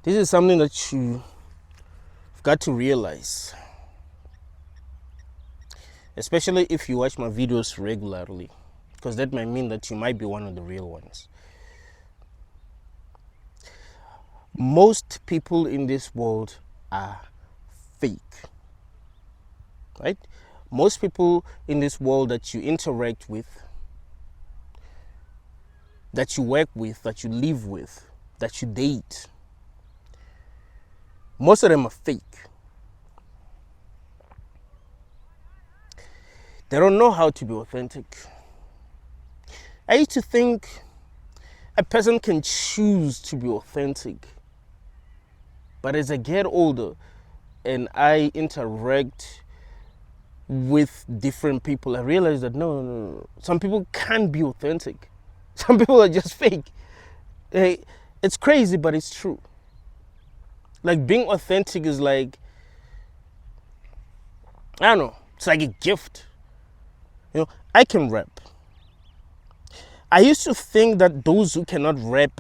This is something that you've got to realize, especially if you watch my videos regularly, because that might mean that you might be one of the real ones. Most people in this world are fake, right? Most people in this world that you interact with, that you work with, that you live with, that you date, most of them are fake. They don't know how to be authentic. I used to think a person can choose to be authentic. But as I get older and I interact with different people, I realize that no. Some people can't be authentic. Some people are just fake. It's crazy, but it's true. Like, being authentic is like, I don't know, it's like a gift. I can rap. I used to think that those who cannot rap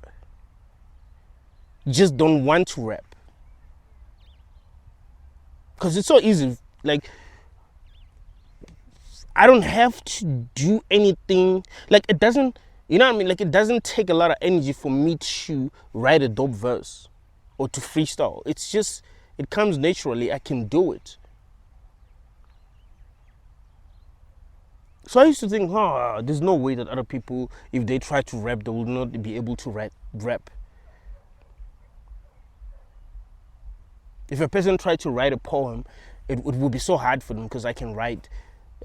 just don't want to rap. Because it's so easy. Like, I don't have to do anything. Like, it doesn't, you know what I mean? Like, it doesn't take a lot of energy for me to write a dope verse or to freestyle. It's just, it comes naturally. I can do it. So I used to think, there's no way that other people, if they try to rap, they will not be able to rap. If a person tried to write a poem, it would be so hard for them because I can write.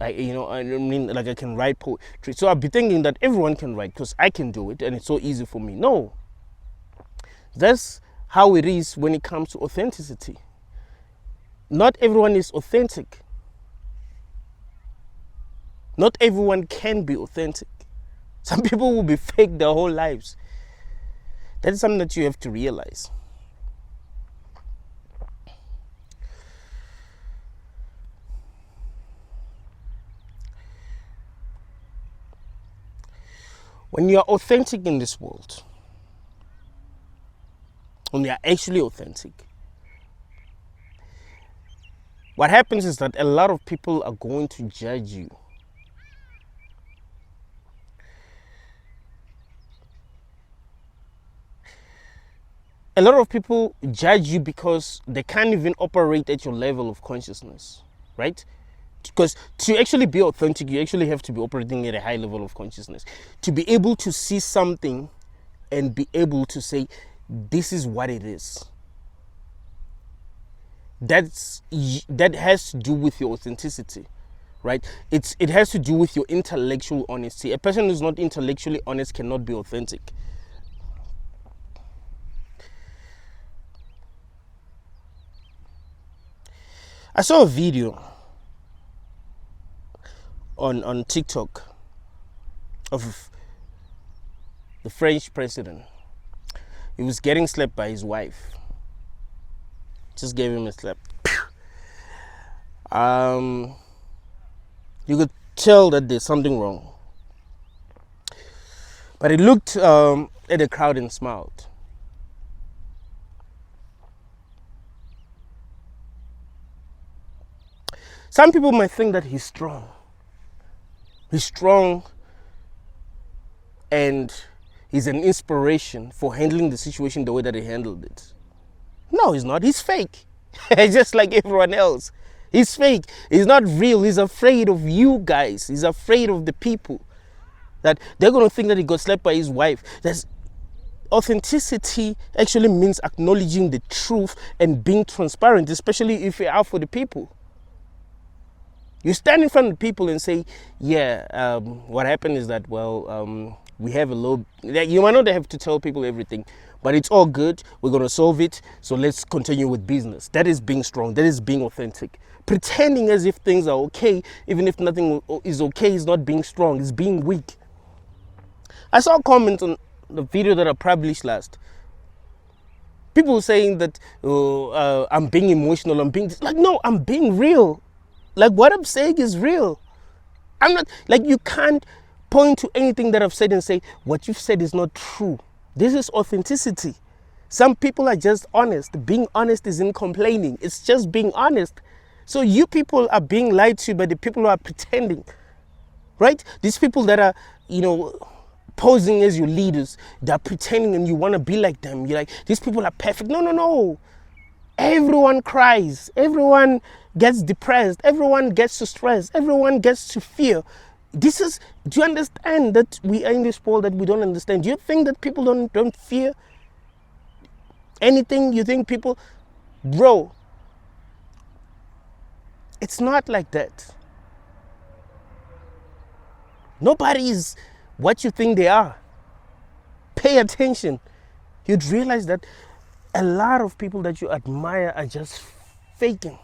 I can write poetry. So I'd be thinking that everyone can write because I can do it and it's so easy for me. No. That's how it is when it comes to authenticity. Not everyone is authentic. Not everyone can be authentic. Some people will be fake their whole lives. That is something that you have to realize. When you are authentic in this world, when you are actually authentic, what happens is that a lot of people are going to judge you. A lot of people judge you because they can't even operate at your level of consciousness, right? Because to actually be authentic, you actually have to be operating at a high level of consciousness. To be able to see something and be able to say, this is what it is. That has to do with your authenticity, right? It has to do with your intellectual honesty. A person who's not intellectually honest cannot be authentic. I saw a video on TikTok of the French president. He was getting slapped by his wife. Just gave him a slap. You could tell that there's something wrong. But he looked at the crowd and smiled. Some people might think that he's strong. He's strong and he's an inspiration for handling the situation the way that he handled it. No, he's not. He's fake. Just like everyone else. He's fake. He's not real. He's afraid of you guys. He's afraid of the people. That they're going to think that he got slapped by his wife. That's authenticity actually means acknowledging the truth and being transparent, especially if you are for the people. You stand in front of people and say, what happened is that, we have a low... You might not have to tell people everything, but it's all good. We're going to solve it, so let's continue with business. That is being strong. That is being authentic. Pretending as if things are okay, even if nothing is okay, is not being strong. It's being weak. I saw a comment on the video that I published last. People saying that, I'm being emotional, no, I'm being real. Like, what I'm saying is real. I'm not, you can't point to anything that I've said and say, what you've said is not true. This is authenticity. Some people are just honest. Being honest isn't complaining. It's just being honest. So you people are being lied to by the people who are pretending, right? These people that are, posing as your leaders, they're pretending and you want to be like them. You're like, these people are perfect. No, no, no. Everyone cries. Everyone gets depressed. Everyone gets to stress. Everyone gets to fear. Do you understand that we are in this world that we don't understand? Do you think that people don't fear anything? You think people, bro, it's not like that. Nobody is what you think they are. Pay attention. You'd realize that a lot of people that you admire are just faking.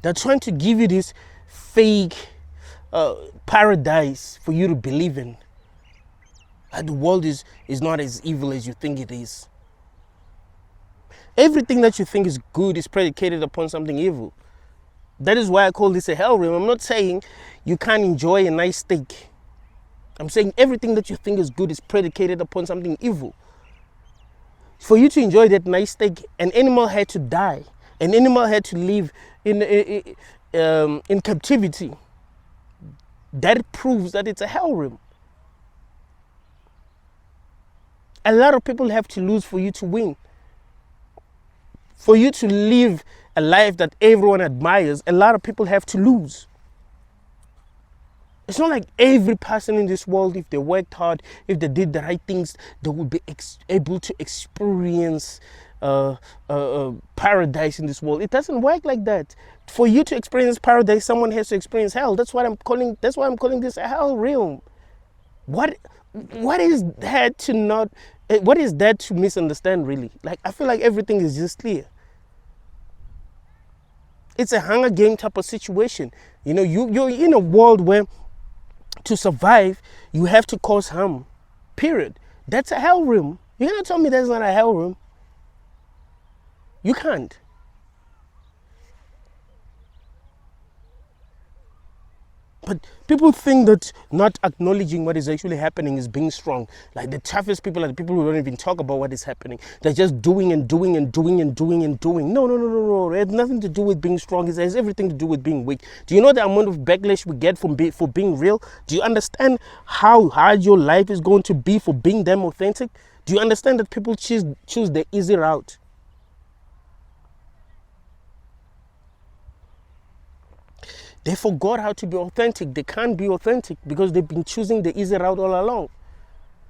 They're trying to give you this fake paradise for you to believe in. That the world is not as evil as you think it is. Everything that you think is good is predicated upon something evil. That is why I call this a hell realm. I'm not saying you can't enjoy a nice steak. I'm saying everything that you think is good is predicated upon something evil. For you to enjoy that nice steak, an animal had to die. An animal had to live in captivity. That proves that it's a hell realm. A lot of people have to lose for you to win. For you to live a life that everyone admires, a lot of people have to lose. It's not like every person in this world, if they worked hard, if they did the right things, they would be able to experience paradise in this world. It doesn't work like that. For you to experience paradise, someone has to experience hell. That's why I'm calling this a hell realm. What is that to not? What is that to misunderstand, really? Like, I feel like everything is just clear. It's a Hunger Game type of situation. You're in a world where to survive, you have to cause harm. Period. That's a hell realm. You cannot tell me that's not a hell realm. You can't. But people think that not acknowledging what is actually happening is being strong. Like, the toughest people are the people who don't even talk about what is happening. They're just doing and doing and doing and doing and doing. No. It has nothing to do with being strong. It has everything to do with being weak. Do you know the amount of backlash we get for being real? Do you understand how hard your life is going to be for being them authentic? Do you understand that people choose the easy route? They forgot how to be authentic. They can't be authentic because they've been choosing the easy route all along.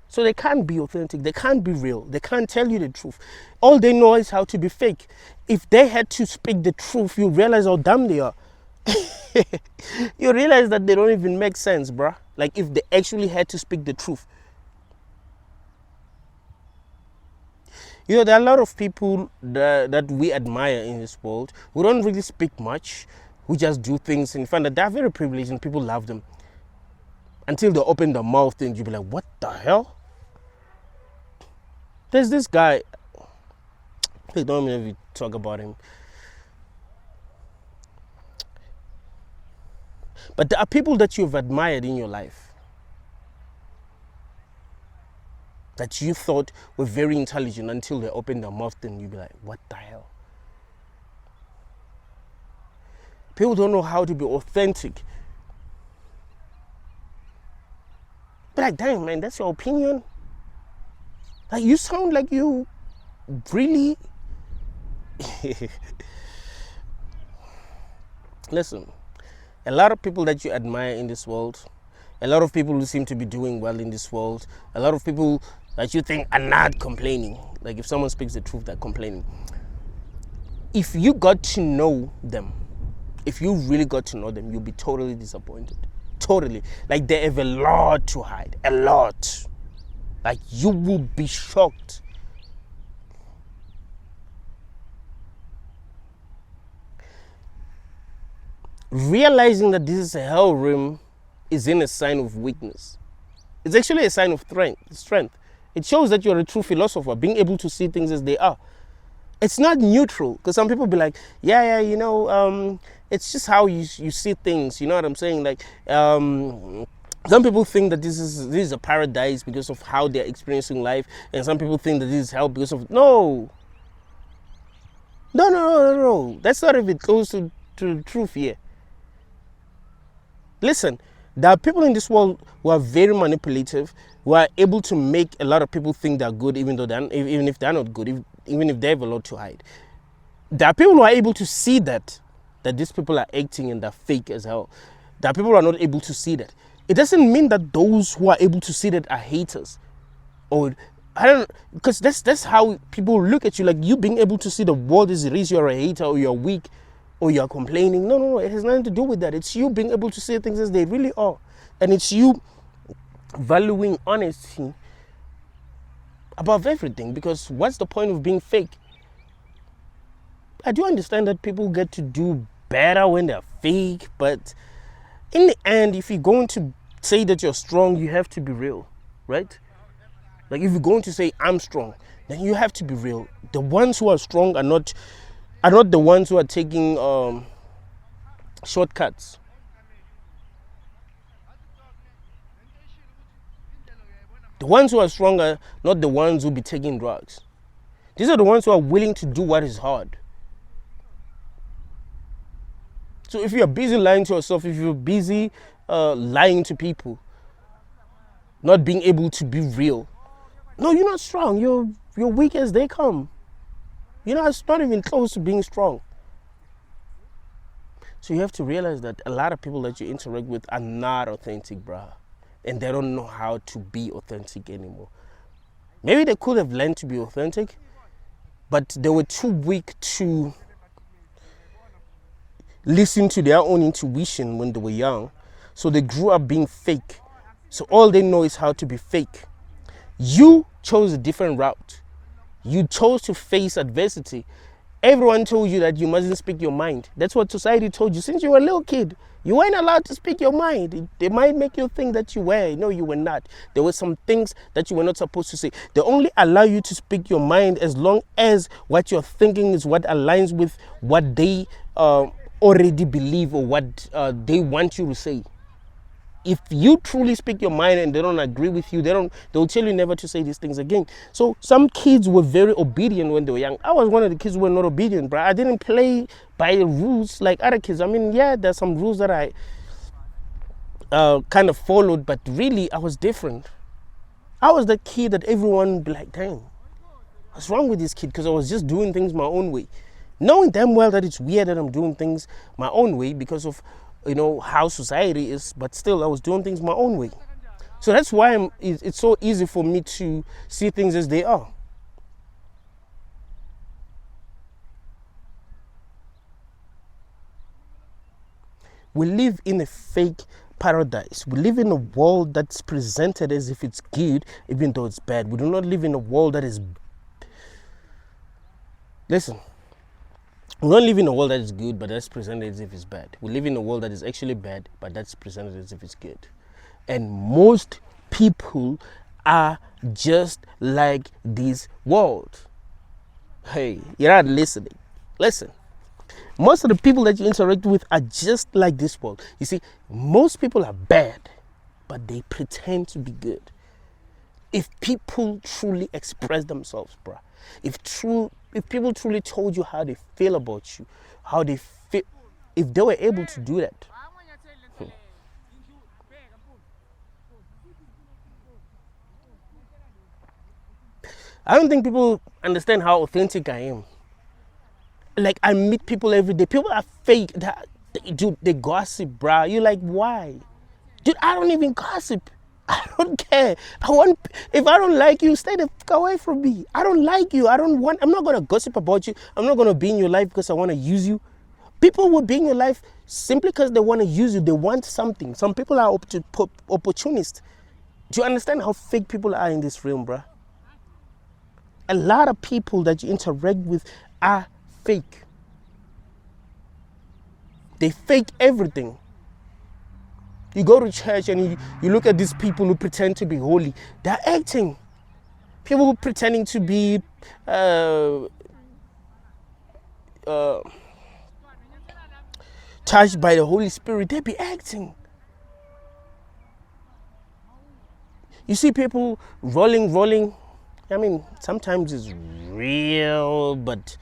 So they can't be authentic. They can't be real. They can't tell you the truth. All they know is how to be fake. If they had to speak the truth, you realize how dumb they are. You realize that they don't even make sense, bruh. Like, if they actually had to speak the truth. There are a lot of people that we admire in this world who don't really speak much, who just do things and find that they're very privileged and people love them. Until they open their mouth and you'll be like, what the hell? There's this guy, please don't even talk about him. But there are people that you've admired in your life, that you thought were very intelligent until they opened their mouth and you'll be like, what the hell? People don't know how to be authentic. But like, damn, man, that's your opinion? Like, you sound like you really... Listen, a lot of people that you admire in this world, a lot of people who seem to be doing well in this world, a lot of people that you think are not complaining. Like, if someone speaks the truth, they're complaining. If you got to know them, if you really got to know them, you'll be totally disappointed. Totally. Like, they have a lot to hide. A lot. Like, you will be shocked. Realizing that this is a hell realm isn't a sign of weakness. It's actually a sign of strength. It shows that you're a true philosopher, being able to see things as they are. It's not neutral, because some people be like, it's just how you see things, you know what I'm saying? Like, Some people think that this is a paradise because of how they're experiencing life, and some people think that this is hell because of no. That's not even close to the truth here. Listen, there are people in this world who are very manipulative, who are able to make a lot of people think they're good, even if they're not good, even if they have a lot to hide. There are people who are able to see that these people are acting and they're fake as hell. There are people who are not able to see that. It doesn't mean that those who are able to see that are haters, or I don't, because that's how people look at you. Like, you being able to see the world as it is, you're a hater or you're weak or you're complaining. No, it has nothing to do with that. It's you being able to see things as they really are, and it's you valuing honesty above everything. Because what's the point of being fake? I do understand that people get to do better when they're fake, but in the end, if you're going to say that you're strong, you have to be real, right? Like, if you're going to say I'm strong, then you have to be real. The ones who are strong are not the ones who are taking shortcuts. The ones who are strong are not the ones who be taking drugs. These are the ones who are willing to do what is hard. So if you're busy lying to yourself, if you're busy lying to people, not being able to be real, no, you're not strong. You're weak as they come. It's not even close to being strong. So you have to realize that a lot of people that you interact with are not authentic, bruh. And they don't know how to be authentic anymore. Maybe they could have learned to be authentic, but they were too weak to listen to their own intuition when they were young. So they grew up being fake. So all they know is how to be fake. You chose a different route. You chose to face adversity. Everyone told you that you mustn't speak your mind. That's what society told you since you were a little kid. You weren't allowed to speak your mind. They might make you think that you were. No, you were not. There were some things that you were not supposed to say. They only allow you to speak your mind as long as what you're thinking is what aligns with what they already believe or what they want you to say. If you truly speak your mind and they don't agree with you, they'll tell you never to say these things again. So some kids were very obedient when they were young. I was one of the kids who were not obedient, bro. I didn't play by the rules like other kids. I mean, yeah, there's some rules that I kind of followed, but really I was different. I was the kid that everyone would be like, dang, what's wrong with this kid? Because I was just doing things my own way. Knowing damn well that it's weird that I'm doing things my own way because of how society is, but still I was doing things my own way. So that's why it's so easy for me to see things as they are. We live in a fake paradise. We live in a world that's presented as if it's good, even though it's bad. We do not live in a world that is... Listen. We don't live in a world that is good, but that's presented as if it's bad. We live in a world that is actually bad, but that's presented as if it's good. And most people are just like this world. Hey, you're not listening. Listen. Most of the people that you interact with are just like this world. You see, most people are bad, but they pretend to be good. If people truly express themselves, bruh, if people truly told you how they feel about you, how they feel, if they were able to do that, I don't think people understand how authentic I am. Like, I meet people every day. People are fake. Dude, they gossip, bruh. You're like, why? Dude, I don't even gossip. I don't care. If I don't like you, stay the fuck away from me. I don't like you. I'm not going to gossip about you. I'm not going to be in your life because I want to use you. People will be in your life simply because they want to use you. They want something. Some people are opportunists. Do you understand how fake people are in this realm, bruh? A lot of people that you interact with are fake. They fake everything. You go to church and you look at these people who pretend to be holy. They're acting. People who pretending to be touched by the Holy Spirit, they be acting. You see people rolling. I mean, sometimes it's real, but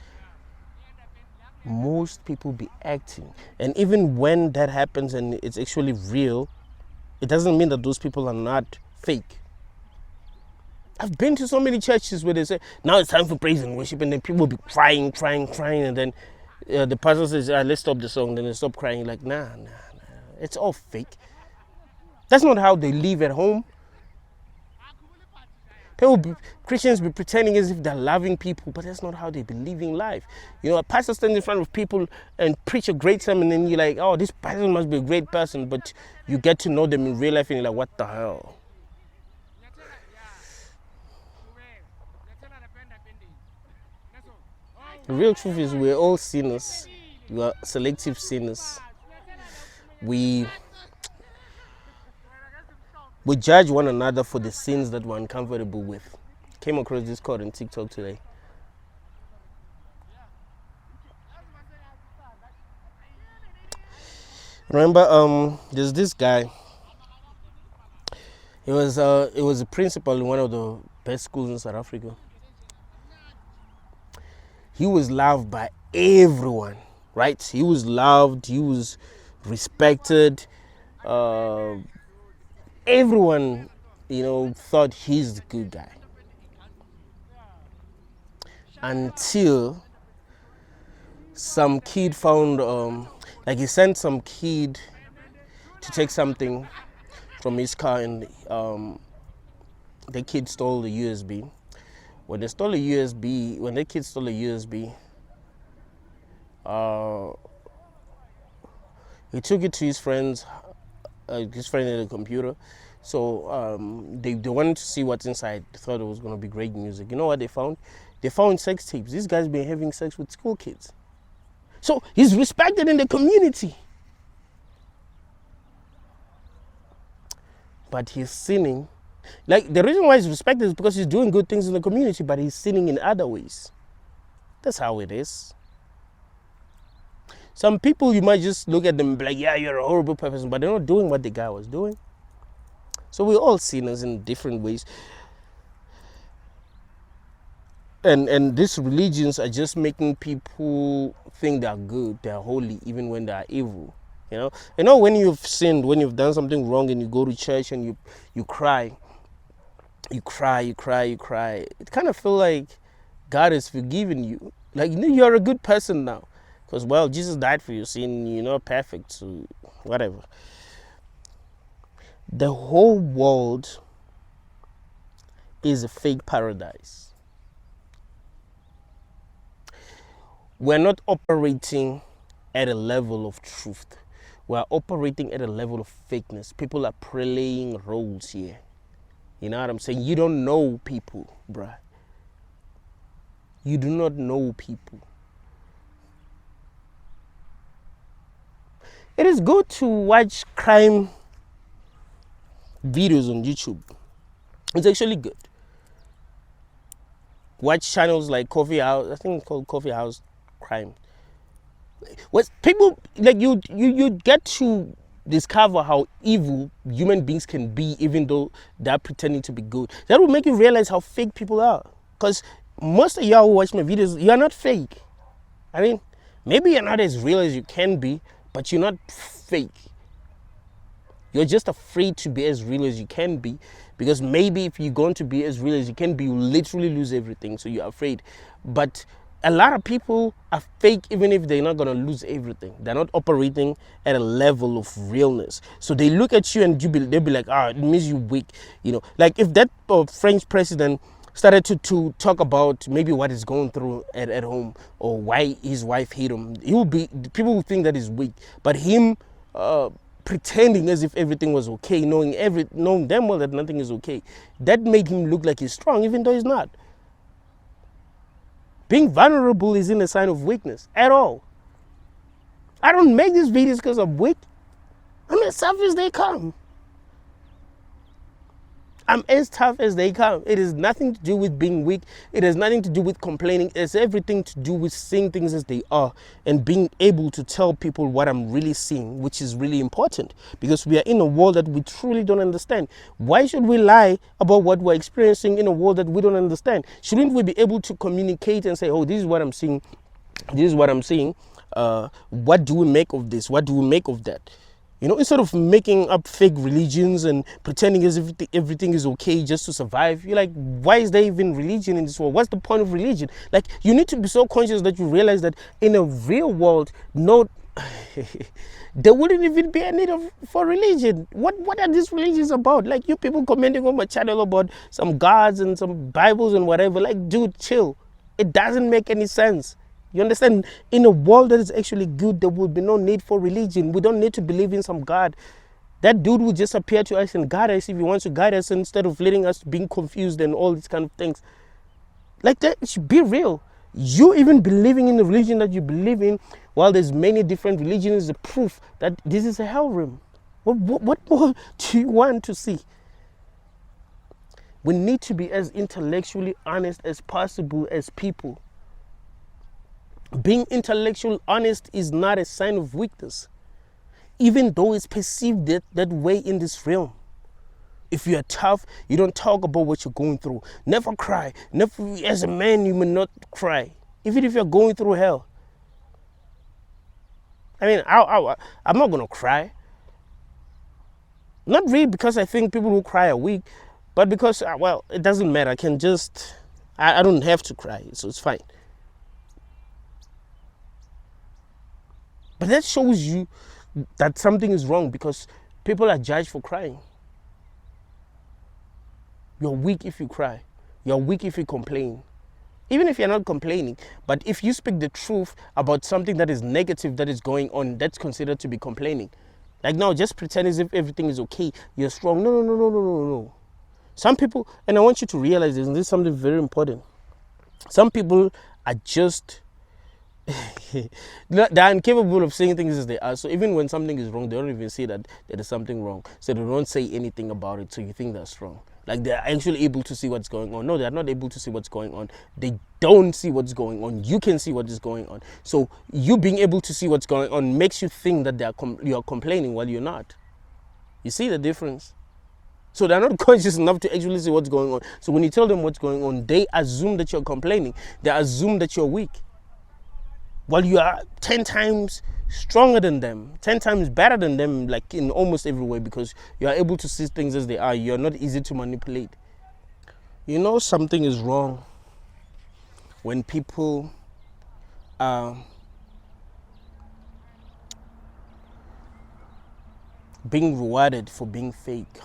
most people be acting. And even when that happens and it's actually real, it doesn't mean that those people are not fake. I've been to so many churches where they say, now it's time for praise and worship, and then people will be crying, and then the pastor says, let's stop the song, then they stop crying. Like, nah, it's all fake. That's not how they live at home. Christians be pretending as if they're loving people, but that's not how they be living life. You know, a pastor stands in front of people and preach a great sermon, and you're like, oh, this pastor must be a great person, but you get to know them in real life, and you're like, what the hell? The real truth is we're all sinners. We are selective sinners. We judge one another for the sins that we're uncomfortable with. Came across this quote on TikTok today. Remember, there's this guy. It was a principal in one of the best schools in South Africa. He was loved by everyone, right? He was loved. He was respected. Everyone, thought he's the good guy. Until some kid found, he sent some kid to take something from his car, and the kid stole the USB. When the kid stole a USB, he took it to his friend had a computer. So they wanted to see what's inside. They thought it was going to be great music. You know what they found? They found sex tapes. This guy's been having sex with school kids. So he's respected in the community. But he's sinning. Like, the reason why he's respected is because he's doing good things in the community, but he's sinning in other ways. That's how it is. Some people, you might just look at them and be like, yeah, you're a horrible person, but they're not doing what the guy was doing. So we're all sinners in different ways. And these religions are just making people think they're good, they're holy, even when they're evil. You know, when you've sinned, when you've done something wrong and you go to church and you cry. It kind of feels like God has forgiven you. Like, you're a good person now. Because, well, Jesus died for your sin. You're not perfect, so whatever. The whole world is a fake paradise. We're not operating at a level of truth. We're operating at a level of fakeness. People are playing roles here. You know what I'm saying? You don't know people, bruh. You do not know people. It is good to watch crime videos on YouTube. It's actually good. Watch channels like Coffee House. I think it's called Coffee House Crime. What people like, you get to discover how evil human beings can be, even though they're pretending to be good. That will make you realize how fake people are. Because most of y'all who watch my videos, you're not fake. I mean, maybe you're not as real as you can be, but you're not fake. You're just afraid to be as real as you can be, because maybe if you're going to be as real as you can be, you'll literally lose everything, so you're afraid. But a lot of people are fake even if they're not going to lose everything. They're not operating at a level of realness. So they look at you and they'll be like, it means you're weak. Like if that French president started to talk about maybe what he's going through at home, or why his wife hit him, people will think that he's weak. But him pretending as if everything was okay, knowing damn well that nothing is okay, that made him look like he's strong, even though he's not. Being vulnerable isn't a sign of weakness at all. I don't make these videos because I'm weak. I'm as tough as they come. I'm as tough as they come. It has nothing to do with being weak. It has nothing to do with complaining. It's everything to do with seeing things as they are and being able to tell people what I'm really seeing, which is really important because we are in a world that we truly don't understand. Why should we lie about what we're experiencing in a world that we don't understand? Shouldn't we be able to communicate and say, oh, this is what I'm seeing. This is what I'm seeing. What do we make of this? What do we make of that? You know, instead of making up fake religions and pretending as if everything is okay just to survive, you're like, why is there even religion in this world? What's the point of religion? Like, you need to be so conscious that you realize that in a real world, no, there wouldn't even be a need for religion. What are these religions about? Like, you people commenting on my channel about some gods and some Bibles and whatever. Like, dude, chill. It doesn't make any sense. You understand? In a world that is actually good, there will be no need for religion. We don't need to believe in some God. That dude will just appear to us and guide us if he wants to guide us instead of letting us being confused and all these kind of things. Like, that should be real. You even believing in the religion that you believe in, while there's many different religions, is a proof that this is a hell realm. What more do you want to see? We need to be as intellectually honest as possible as people. Being intellectually honest is not a sign of weakness, even though it's perceived that way in this realm. If you are tough, you don't talk about what you're going through. Never cry. Never, as a man, you may not cry, even if you're going through hell. I mean, I'm not going to cry. Not really because I think people who cry are weak, but because, well, it doesn't matter. I don't have to cry, so it's fine. But that shows you that something is wrong because people are judged for crying. You're weak if you cry. You're weak if you complain. Even if you're not complaining, but if you speak the truth about something that is negative that is going on, that's considered to be complaining. Like, now, just pretend as if everything is okay. You're strong. No. Some people, and I want you to realize this, and this is something very important. Some people are just... they're incapable of saying things as they are. So even when something is wrong, they don't even say that there is something wrong. So they don't say anything about it. So you think that's wrong. Like, they're actually able to see what's going on. No, they're not able to see what's going on. They don't see what's going on. You can see what is going on. So you being able to see what's going on makes you think that you're complaining while you're not. You see the difference? So they're not conscious enough to actually see what's going on. So when you tell them what's going on, they assume that you're complaining. They assume that you're weak. While you are 10 times stronger than them, 10 times better than them, like in almost every way, because you are able to see things as they are. You're not easy to manipulate. You know, something is wrong when people are being rewarded for being fake.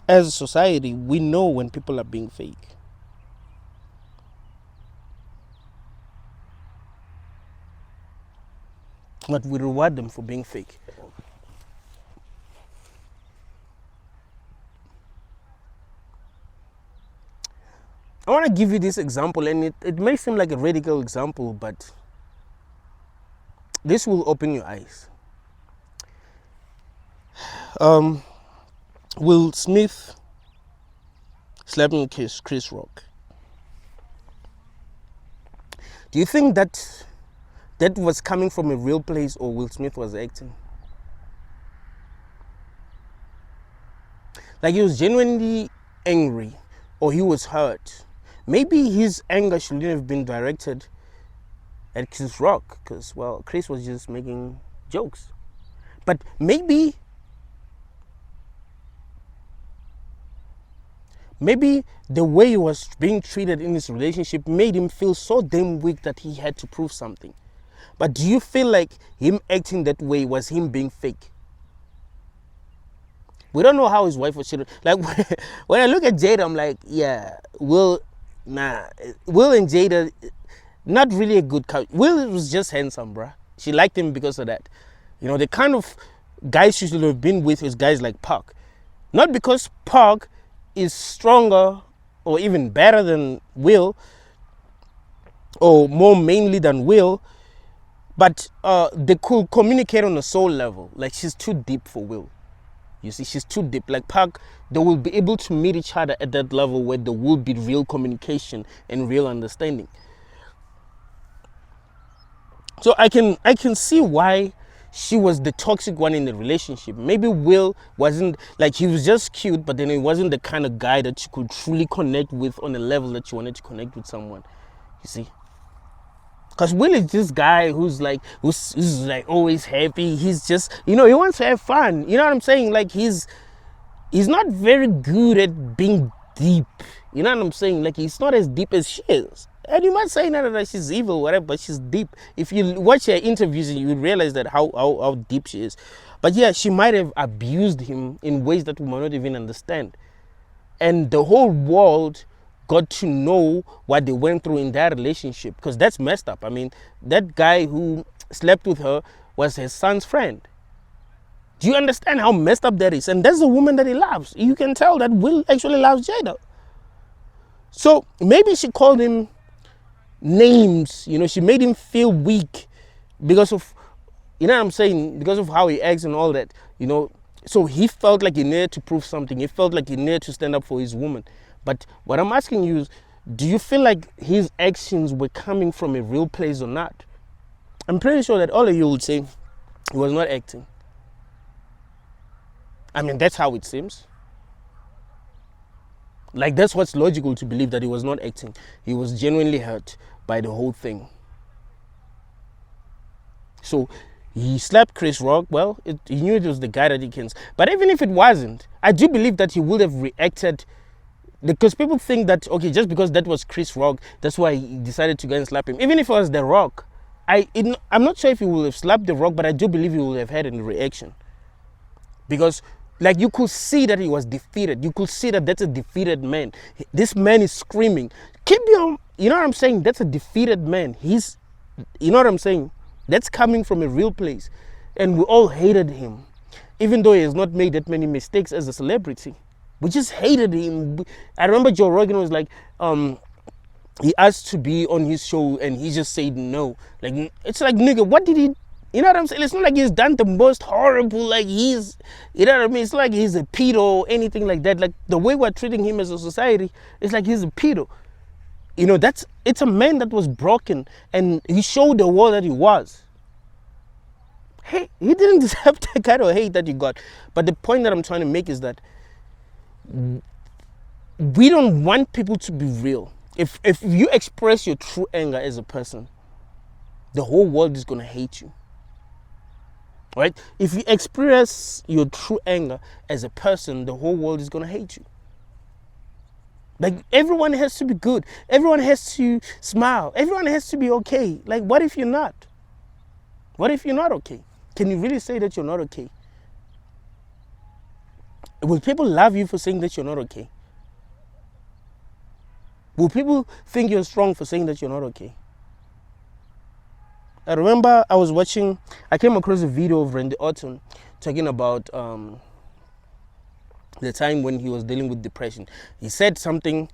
As a society, we know when people are being fake. But we reward them for being fake. I want to give you this example, and it may seem like a radical example, but this will open your eyes. Will Smith slapping Chris Rock. Do you think that was coming from a real place, or Will Smith was acting? Like, he was genuinely angry, or he was hurt. Maybe his anger shouldn't have been directed at Chris Rock, because, well, Chris was just making jokes. But maybe the way he was being treated in this relationship made him feel so damn weak that he had to prove something. But do you feel like him acting that way was him being fake? We don't know how his wife was treated. Like, when I look at Jada, I'm like, yeah, Will and Jada, not really a good couple. Will was just handsome, bruh. She liked him because of that. You know, the kind of guys she should have been with is guys like Park. Not because Park is stronger or even better than Will, or more mainly than Will, But they could communicate on a soul level. Like, she's too deep for Will. You see, she's too deep. Like Park, they will be able to meet each other at that level where there will be real communication and real understanding. So I can see why she was the toxic one in the relationship. Maybe Will wasn't, like, he was just cute, but then he wasn't the kind of guy that you could truly connect with on a level that you wanted to connect with someone. You see? Because Will is this guy who's like always happy. He's just, he wants to have fun. You know what I'm saying? Like, he's not very good at being deep. You know what I'm saying? Like, he's not as deep as she is. And you might say that she's evil, whatever, but she's deep. If you watch her interviews, you would realize that how deep she is. But yeah, she might have abused him in ways that we might not even understand. And the whole world got to know what they went through in that relationship, because that's messed up. I mean, that guy who slept with her was his son's friend. Do you understand how messed up that is? And that's the woman that he loves. You can tell that Will actually loves Jada. So maybe she called him names, she made him feel weak because of, what I'm saying, because of how he acts and all that, so he felt like he needed to prove something. He felt like he needed to stand up for his woman. But what I'm asking you is, do you feel like his actions were coming from a real place or not? I'm pretty sure that all of you would say he was not acting. I mean, that's how it seems. Like, that's what's logical to believe, that he was not acting. He was genuinely hurt by the whole thing. So he slapped Chris Rock. Well, he knew it was the guy that he can. But even if it wasn't, I do believe that he would have reacted, because people think that, okay, just because that was Chris Rock, that's why he decided to go and slap him. Even if it was The Rock, I'm not sure if he would have slapped The Rock, but I do believe he would have had a reaction. Because, like, you could see that he was defeated. You could see that that's a defeated man. This man is screaming, keep your, you know what I'm saying? That's a defeated man. He's, you know what I'm saying? That's coming from a real place. And we all hated him. Even though he has not made that many mistakes as a celebrity. We just hated him. I remember Joe Rogan was like, he asked to be on his show and he just said no. Like, it's like, nigga, what did he, you know what I'm saying? It's not like he's done the most horrible, like he's, you know what I mean? It's not like he's a pedo or anything like that. Like, the way we're treating him as a society, it's like he's a pedo. It's a man that was broken, and he showed the world that he was. Hey, he didn't deserve the kind of hate that he got. But the point that I'm trying to make is that we don't want people to be real. If you express your true anger as a person, the whole world is going to hate you. Right? If you express your true anger as a person, the whole world is going to hate you. Like, everyone has to be good. Everyone has to smile. Everyone has to be okay. Like, what if you're not? What if you're not okay? Can you really say that you're not okay? Will people love you for saying that you're not okay? Will people think you're strong for saying that you're not okay? I remember I came across a video of Randy Orton talking about the time when he was dealing with depression. He said something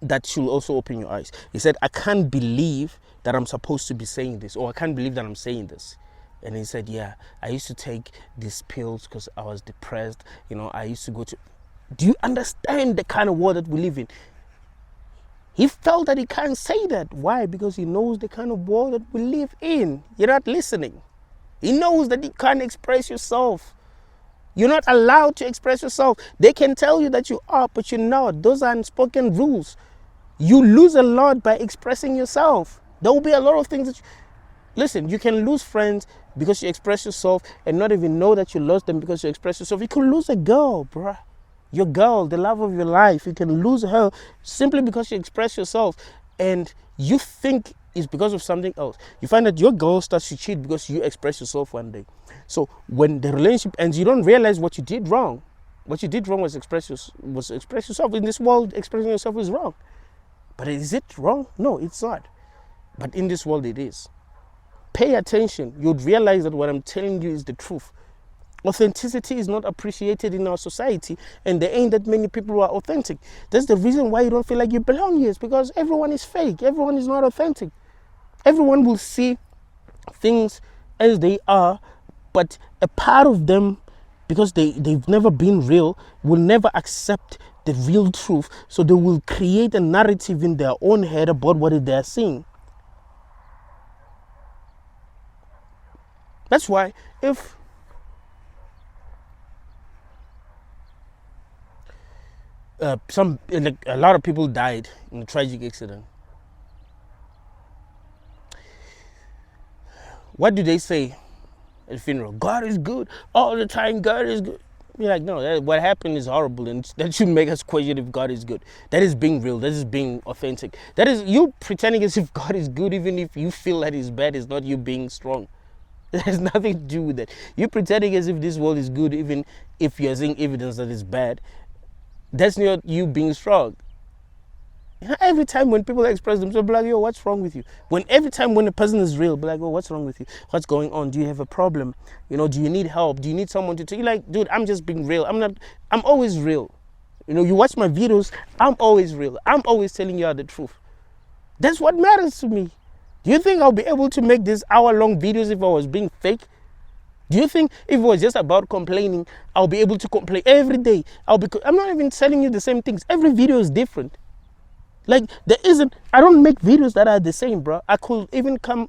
that should also open your eyes. He said, I can't believe that I'm supposed to be saying this, or I can't believe that I'm saying this. And he said, yeah, I used to take these pills because I was depressed. I used to go to... Do you understand the kind of world that we live in? He felt that he can't say that. Why? Because he knows the kind of world that we live in. You're not listening. He knows that you can't express yourself. You're not allowed to express yourself. They can tell you that you are, but you're not. Those are unspoken rules. You lose a lot by expressing yourself. There will be a lot of things that listen, you can lose friends because you express yourself and not even know that you lost them because you express yourself. You can lose a girl, bruh. Your girl, the love of your life. You can lose her simply because you express yourself and you think it's because of something else. You find that your girl starts to cheat because you express yourself one day. So when the relationship ends, you don't realize what you did wrong. What you did wrong was express yourself. In this world, expressing yourself is wrong. But is it wrong? No, it's not. But in this world, it is. Pay attention. You'd realize that what I'm telling you is the truth. Authenticity is not appreciated in our society, and there ain't that many people who are authentic. That's the reason why you don't feel like you belong here. It's because everyone is fake. Everyone is not authentic. Everyone will see things as they are, but a part of them, because they've never been real, will never accept the real truth. So they will create a narrative in their own head about what they're seeing. That's why if a lot of people died in a tragic accident, what do they say at the funeral? God is good all the time. God is good. You're like, no, what happened is horrible, and that should make us question if God is good. That is being real. That is being authentic. That is you pretending as if God is good, even if you feel that He's bad. Is not you being strong. It has nothing to do with that. You pretending as if this world is good, even if you're seeing evidence that it's bad. That's not you being strong. Every time when people express themselves, be like, yo, what's wrong with you? Every time when a person is real, be like, oh, what's wrong with you? What's going on? Do you have a problem? Do you need help? Do you need someone to tell you? Like, dude, I'm just being real. I'm always real. You watch my videos, I'm always real. I'm always telling you the truth. That's what matters to me. Do you think I'll be able to make these hour-long videos if I was being fake? Do you think if it was just about complaining, I'll be able to complain every day? I'm not even telling you the same things. Every video is different. Like, I don't make videos that are the same, bro. I could even I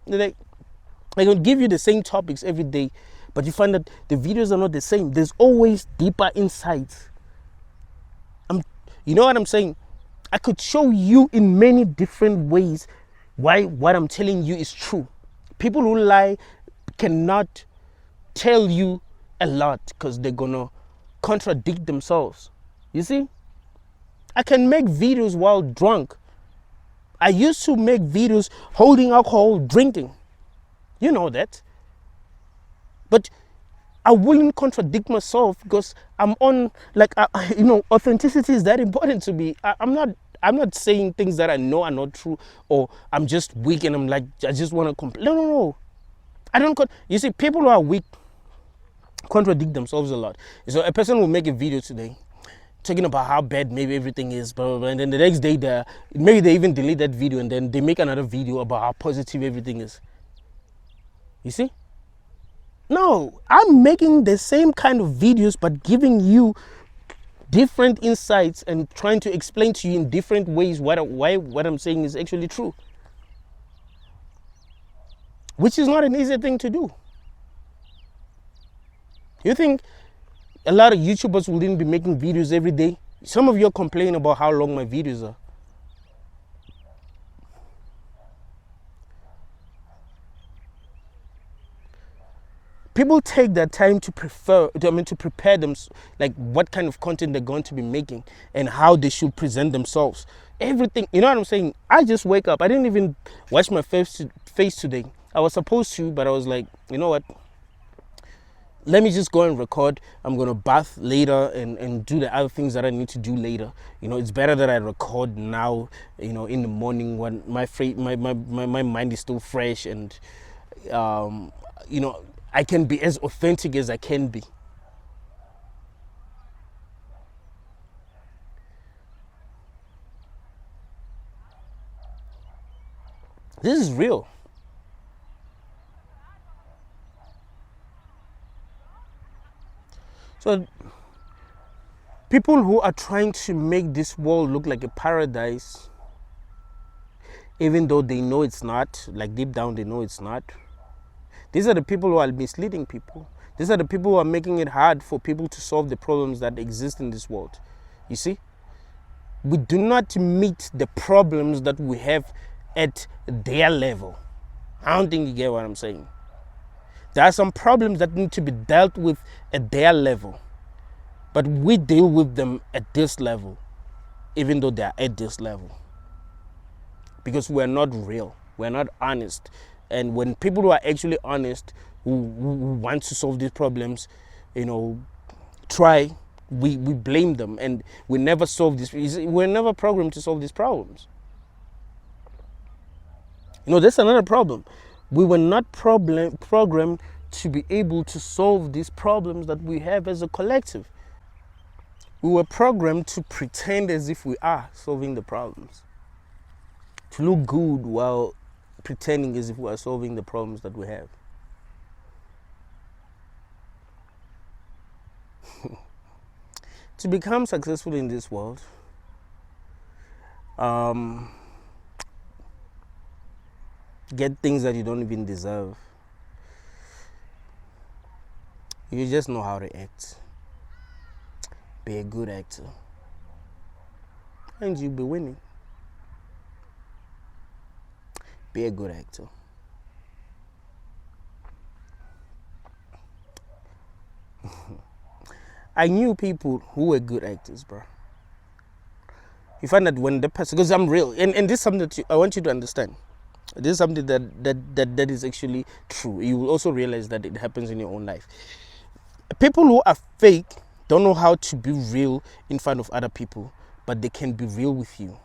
could give you the same topics every day, but you find that the videos are not the same. There's always deeper insights. You know what I'm saying? I could show you in many different ways why what I'm telling you is true. People who lie cannot tell you a lot because they're gonna contradict themselves. You see? I can make videos while drunk. I used to make videos holding alcohol, drinking. You know that. But I wouldn't contradict myself because I'm on, authenticity is that important to me. I'm not saying things that I know are not true, or I'm just weak and I'm like, I just want to complain. No. I don't. You see, people who are weak contradict themselves a lot. So a person will make a video today talking about how bad maybe everything is, blah, blah, blah, and then the next day maybe they even delete that video and then they make another video about how positive everything is. You see? No, I'm making the same kind of videos but giving you different insights and trying to explain to you in different ways why what I'm saying is actually true. Which is not an easy thing to do. You think a lot of YouTubers wouldn't be making videos every day? Some of you are complaining about how long my videos are. People take their time to prepare them, like what kind of content they're going to be making and how they should present themselves. Everything, you know what I'm saying? I just wake up. I didn't even wash my face today. I was supposed to, but I was like, you know what? Let me just go and record. I'm going to bath later and do the other things that I need to do later. It's better that I record now, in the morning when my mind is still fresh and, I can be as authentic as I can be. This is real. So people who are trying to make this world look like a paradise, even though they know it's not, like deep down they know it's not, these are the people who are misleading people. These are the people who are making it hard for people to solve the problems that exist in this world. You see? We do not meet the problems that we have at their level. I don't think you get what I'm saying. There are some problems that need to be dealt with at their level, but we deal with them at this level, even though they are at this level. Because we're not real, we're not honest. And when people who are actually honest, who want to solve these problems, try, we blame them, and we never solve this. We're never programmed to solve these problems. That's another problem. We were not programmed to be able to solve these problems that we have as a collective. We were programmed to pretend as if we are solving the problems, to look good while pretending as if we are solving the problems that we have. To become successful in this world, get things that you don't even deserve, you just know how to act. Be a good actor, and you'll be winning. Be a good actor. I knew people who were good actors, bro. You find that when the person, because I'm real, and this is something that I want you to understand. This is something that is actually true. You will also realize that it happens in your own life. People who are fake don't know how to be real in front of other people, but they can be real with you.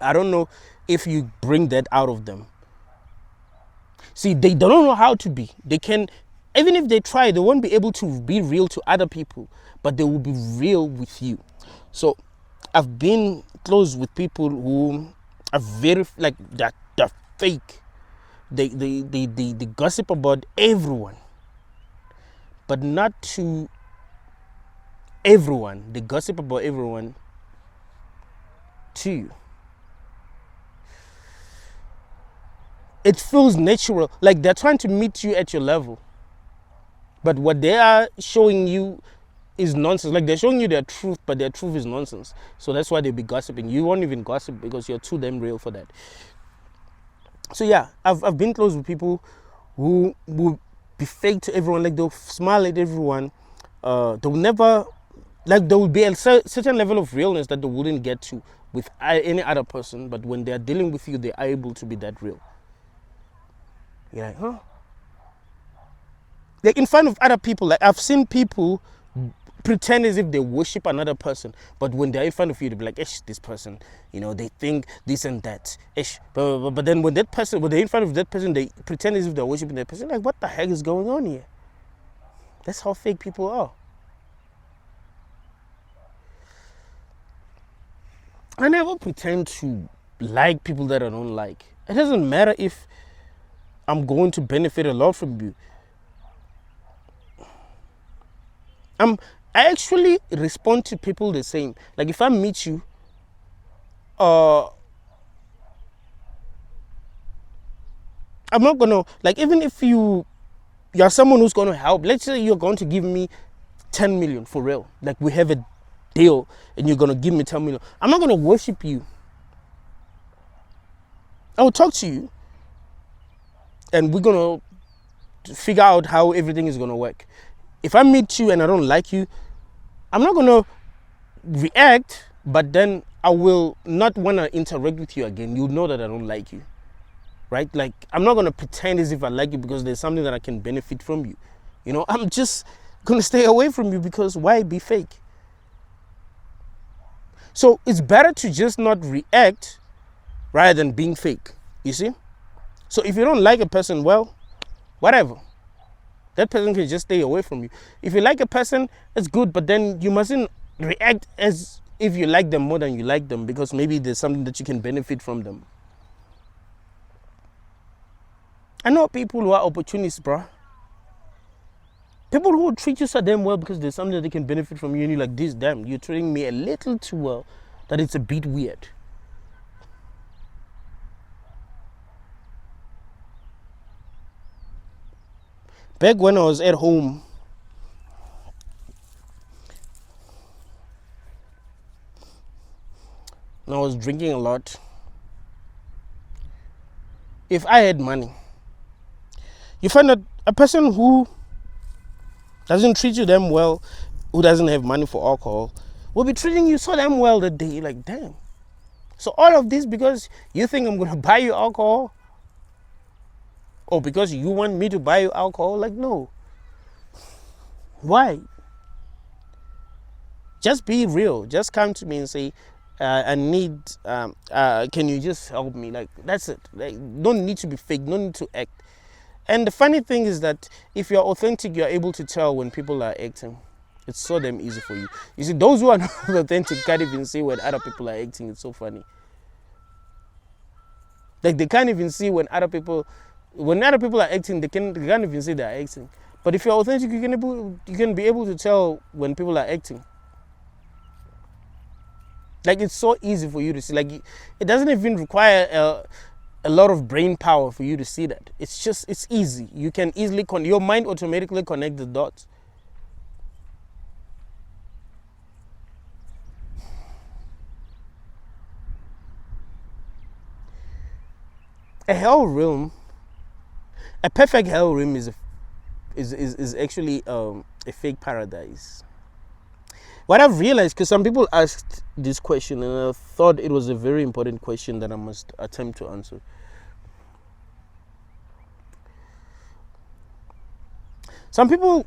I don't know if you bring that out of them. See, they don't know how to be. They can, even if they try, they won't be able to be real to other people, but they will be real with you. So I've been close with people who are very, like, they're fake. They gossip about everyone, but not to everyone. They gossip about everyone to you. It feels natural, like they're trying to meet you at your level. But what they are showing you is nonsense. Like, they're showing you their truth, but their truth is nonsense. So that's why they'll be gossiping. You won't even gossip because you're too damn real for that. So yeah, I've been close with people who will be fake to everyone. Like, they'll smile at everyone. They'll never, like, there will be a certain level of realness that they wouldn't get to with any other person. But when they're dealing with you, they are able to be that real. You're like, huh? Like, in front of other people, like, I've seen people pretend as if they worship another person, but when they're in front of you, they'll be like, ish, this person, you know, they think this and that, ish. But then when they're in front of that person, they pretend as if they're worshiping that person. Like, what the heck is going on here? That's how fake people are. I never pretend to like people that I don't like. It doesn't matter if I'm going to benefit a lot from you. I actually respond to people the same. Like, if I meet you, I'm not gonna, like, even if you're someone who's gonna help, let's say you're going to give me 10 million for real. Like, we have a deal and you're gonna give me 10 million. I'm not gonna worship you. I will talk to you and we're gonna figure out how everything is gonna work. If I meet you and I don't like you, I'm not gonna react, but then I will not wanna interact with you again. You know that I don't like you, right? Like, I'm not gonna pretend as if I like you because there's something that I can benefit from you. You know, I'm just gonna stay away from you because why be fake? So it's better to just not react rather than being fake, you see? So if you don't like a person, well, whatever. That person can just stay away from you. If you like a person, it's good, but then you mustn't react as if you like them more than you like them, because maybe there's something that you can benefit from them. I know people who are opportunists, bro. People who treat you so damn well because there's something that they can benefit from you, and you're like, this damn, you're treating me a little too well that it's a bit weird. Back when I was at home, and I was drinking a lot, if I had money, you find that a person who doesn't treat you damn well, who doesn't have money for alcohol, will be treating you so damn well that day, like, damn. So all of this because you think I'm going to buy you alcohol? Or because you want me to buy you alcohol? Like, no. Why? Just be real. Just come to me and say, I need, can you just help me? Like, that's it. Like, don't need to be fake, don't need to act. And the funny thing is that if you're authentic, you're able to tell when people are acting. It's so damn easy for you. You see, those who are not authentic can't even see when other people are acting. It's so funny. Like they can't even see when other people are acting, they can't even see they're acting. But if you're authentic, you can be able to tell when people are acting. Like it's so easy for you to see. Like it doesn't even require a lot of brain power for you to see that. It's easy. You can easily your mind automatically connect the dots. A hell realm, a perfect hell realm is actually a fake paradise. What I've realized, because some people asked this question and I thought it was a very important question that I must attempt to answer. Some people,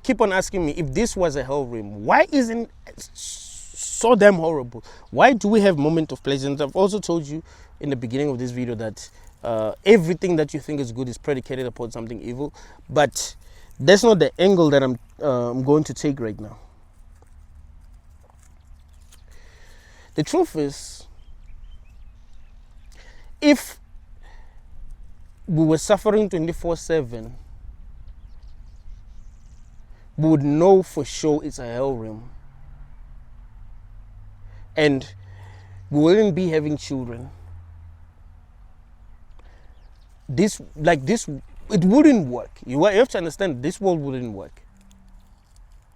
keep on asking me, if this was a hell realm, why isn't it so damn horrible? Why do we have moments of pleasure? And I've also told you in the beginning of this video that everything that you think is good is predicated upon something evil. But that's not the angle that I'm going to take right now. The truth is, if we were suffering 24/7, we would know for sure it's a hell realm. And we wouldn't be having children. This, it wouldn't work. You have to understand, this world wouldn't work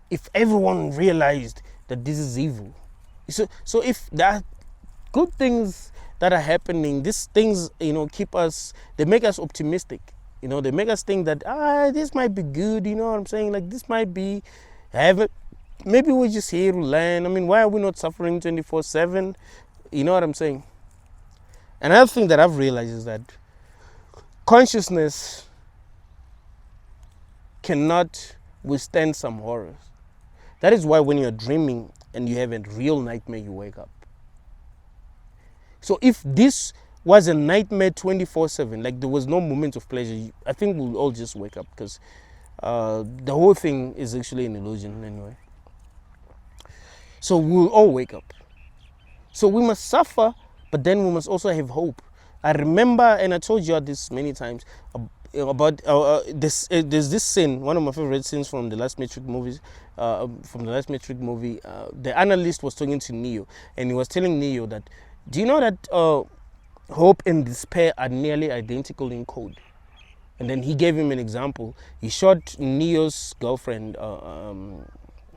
if everyone realized that this is evil. So if there are good things that are happening, these things, keep us, they make us optimistic. They make us think that, this might be good, you know what I'm saying? Like this might be heaven. Maybe we're just here to learn. I mean, why are we not suffering 24/7? You know what I'm saying? Another thing that I've realized is that consciousness cannot withstand some horrors. That is why when you're dreaming and you have a real nightmare, you wake up. So if this was a nightmare 24/7, like there was no moment of pleasure, I think we'll all just wake up, because the whole thing is actually an illusion anyway. So we'll all wake up. So we must suffer, but then we must also have hope. I remember, and I told you this many times, about this. There's this scene, one of my favorite scenes from the last Matrix movies. The analyst was talking to Neo, and he was telling Neo that, do you know that hope and despair are nearly identical in code? And then he gave him an example. He shot Neo's girlfriend,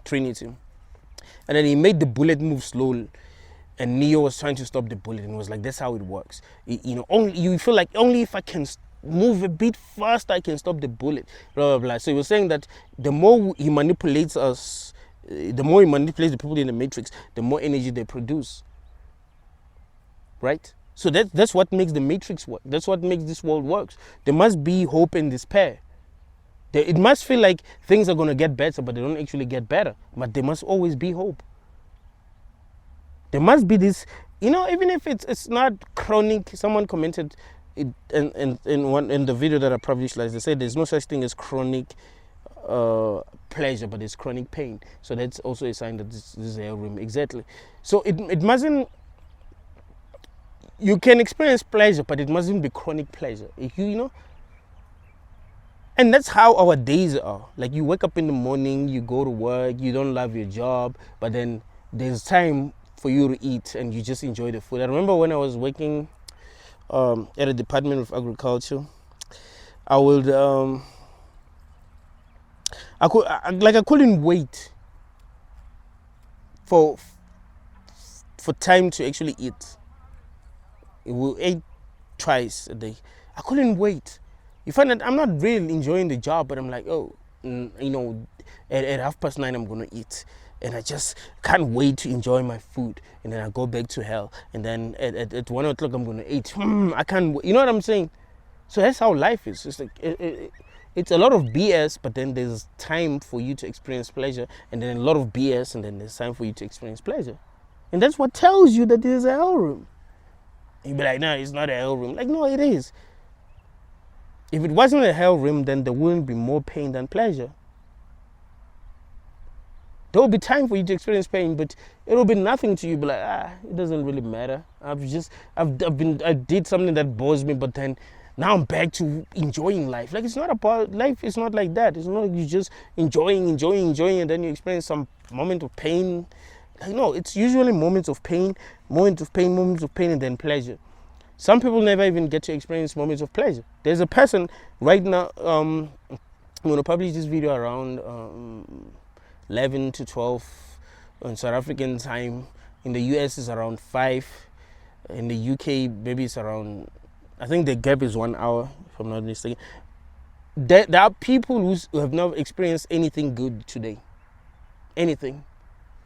Trinity, and then he made the bullet move slowly. And Neo was trying to stop the bullet, and was like, "That's how it works. Only you feel like only if I can move a bit fast, I can stop the bullet." Blah blah blah. So he was saying that the more he manipulates us, the more he manipulates the people in the Matrix, the more energy they produce. Right? So that's what makes the Matrix work. That's what makes this world works. There must be hope and despair. It must feel like things are gonna get better, but they don't actually get better. But there must always be hope. There must be this, even if it's not chronic. Someone commented it in the video that I published, like they said, there's no such thing as chronic pleasure, but it's chronic pain. So that's also a sign that this is a hell room. Exactly. So it mustn't. You can experience pleasure, but it mustn't be chronic pleasure. And that's how our days are. Like you wake up in the morning, you go to work, you don't love your job, but then there's time for you to eat and you just enjoy the food. I remember when I was working at a Department of Agriculture, I couldn't wait for time to actually eat. We ate twice a day. I couldn't wait. You find that I'm not really enjoying the job, but I'm like, at 9:30 I'm gonna eat. And I just can't wait to enjoy my food. And then I go back to hell. And then at 1 o'clock I'm going to eat. I can't wait. You know what I'm saying? So that's how life is. It's like it's a lot of BS, but then there's time for you to experience pleasure. And then a lot of BS, and then there's time for you to experience pleasure. And that's what tells you that there's a hell room. You'd be like, no, it's not a hell room. Like, no, it is. If it wasn't a hell room, then there wouldn't be more pain than pleasure. There will be time for you to experience pain, but it will be nothing to you. Be like, it doesn't really matter. I did something that bores me, but then now I'm back to enjoying life. Like, it's not about life. It's not like that. It's not like you just enjoying, and then you experience some moment of pain. Like, no, it's usually moments of pain, and then pleasure. Some people never even get to experience moments of pleasure. There's a person right now. I'm gonna publish this video around 11 to 12 on South African time. In the US is around 5. In the UK maybe it's around, I think the gap is 1 hour if I'm not mistaken. There are people who have never experienced anything good today. Anything.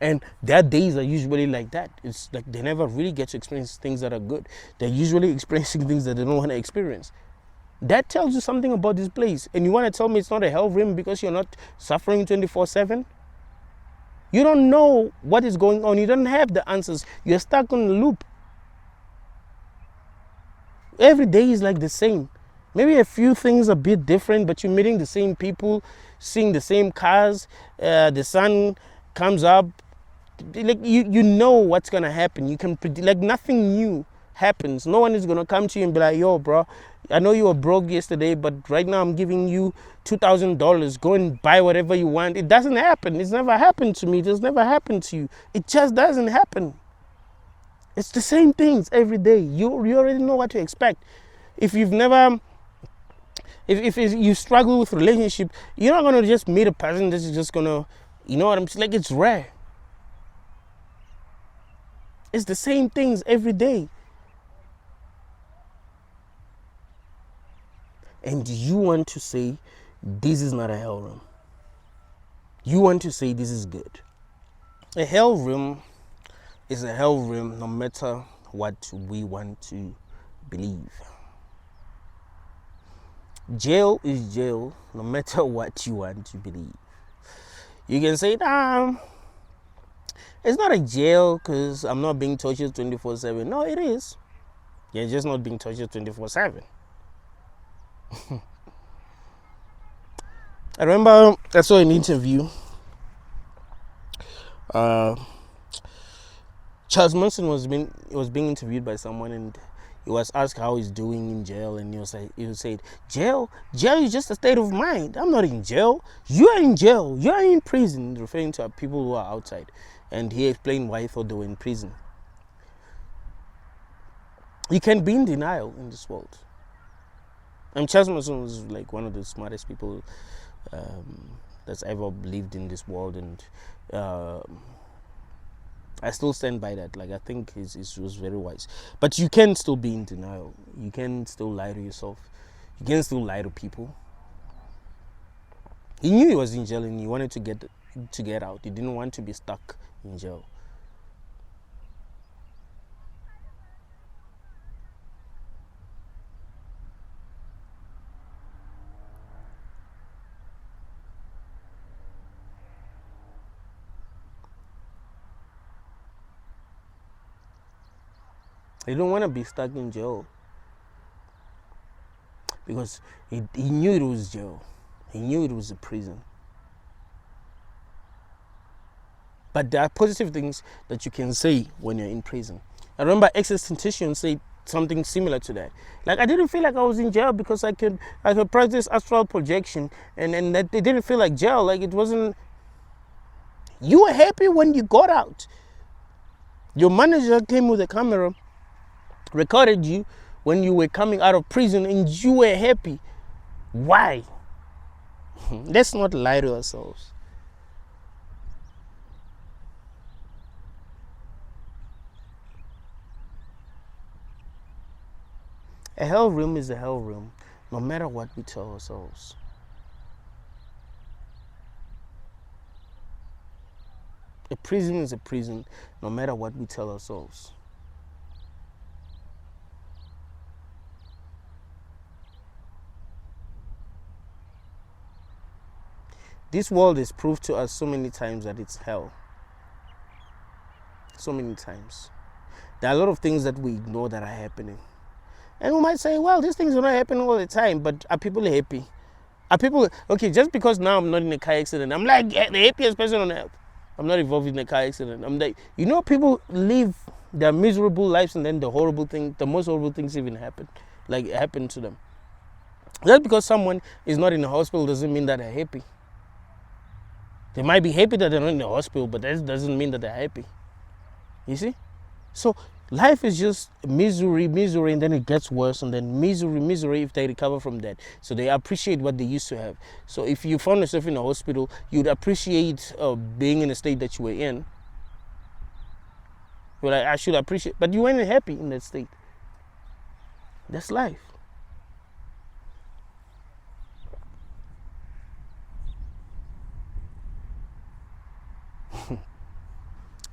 And their days are usually like that. It's like they never really get to experience things that are good. They're usually experiencing things that they don't want to experience. That tells you something about this place. And you want to tell me it's not a hell rim because you're not suffering 24/7? You don't know what is going on. You don't have the answers. You're stuck on a loop. Every day is like the same. Maybe a few things a bit different, but you're meeting the same people, seeing the same cars. The sun comes up. Like you know what's gonna happen. You can predict. Like nothing new happens. No one is gonna come to you and be like, "Yo, bro, I know you were broke yesterday, but right now I'm giving you $2,000. Go and buy whatever you want." It doesn't happen. It's never happened to me. It has never happened to you. It just doesn't happen. It's the same things every day. You already know what to expect. If you've never, if you struggle with relationship, you're not gonna just meet a person that's just gonna, you know what I'm saying? Like, it's rare. It's the same things every day. And you want to say, this is not a hell room. You want to say this is good. A hell room is a hell room no matter what we want to believe. Jail is jail no matter what you want to believe. You can say, it's not a jail because I'm not being tortured 24/7. No, it is. You're just not being tortured 24/7. I remember I saw an interview. Charles Manson was being interviewed by someone, and he was asked how he's doing in jail, and he said, jail is just a state of mind. I'm not in jail. You are in jail. You are in prison, referring to people who are outside. And he explained why he thought they were in prison. You can be in denial in this world. And Charles Manson was like one of the smartest people that's ever lived in this world, and I still stand by that. Like, I think he was very wise. But you can still be in denial. You can still lie to yourself. You can still lie to people. He knew he was in jail and he wanted to get out. He didn't want to be stuck in jail. He didn't want to be stuck in jail because he knew it was jail. He knew it was a prison. But there are positive things that you can say when you're in prison. I remember Existentiation said something similar to that. Like, I didn't feel like I was in jail because I could practice astral projection, and that it didn't feel like jail. Like, it wasn't. You were happy when you got out. Your manager came with a camera, recorded you when you were coming out of prison, and you were happy. Why? Let's not lie to ourselves. A hell room is a hell room, no matter what we tell ourselves. A prison is a prison, no matter what we tell ourselves. This world has proved to us so many times that it's hell. So many times. There are a lot of things that we ignore that are happening. And we might say, well, these things are not happening all the time, but are people happy? Are people, okay, just because now I'm not in a car accident, I'm like the happiest person on earth. I'm not involved in a car accident. I'm like, people live their miserable lives and then the most horrible things even happen to them. Just because someone is not in the hospital doesn't mean that they're happy. They might be happy that they're not in the hospital, but that doesn't mean that they're happy. You see? So life is just misery, and then it gets worse, and then misery if they recover from that. So they appreciate what they used to have. So if you found yourself in a hospital, you'd appreciate being in the state that you were in. You're like, I should appreciate, but you weren't happy in that state. That's life.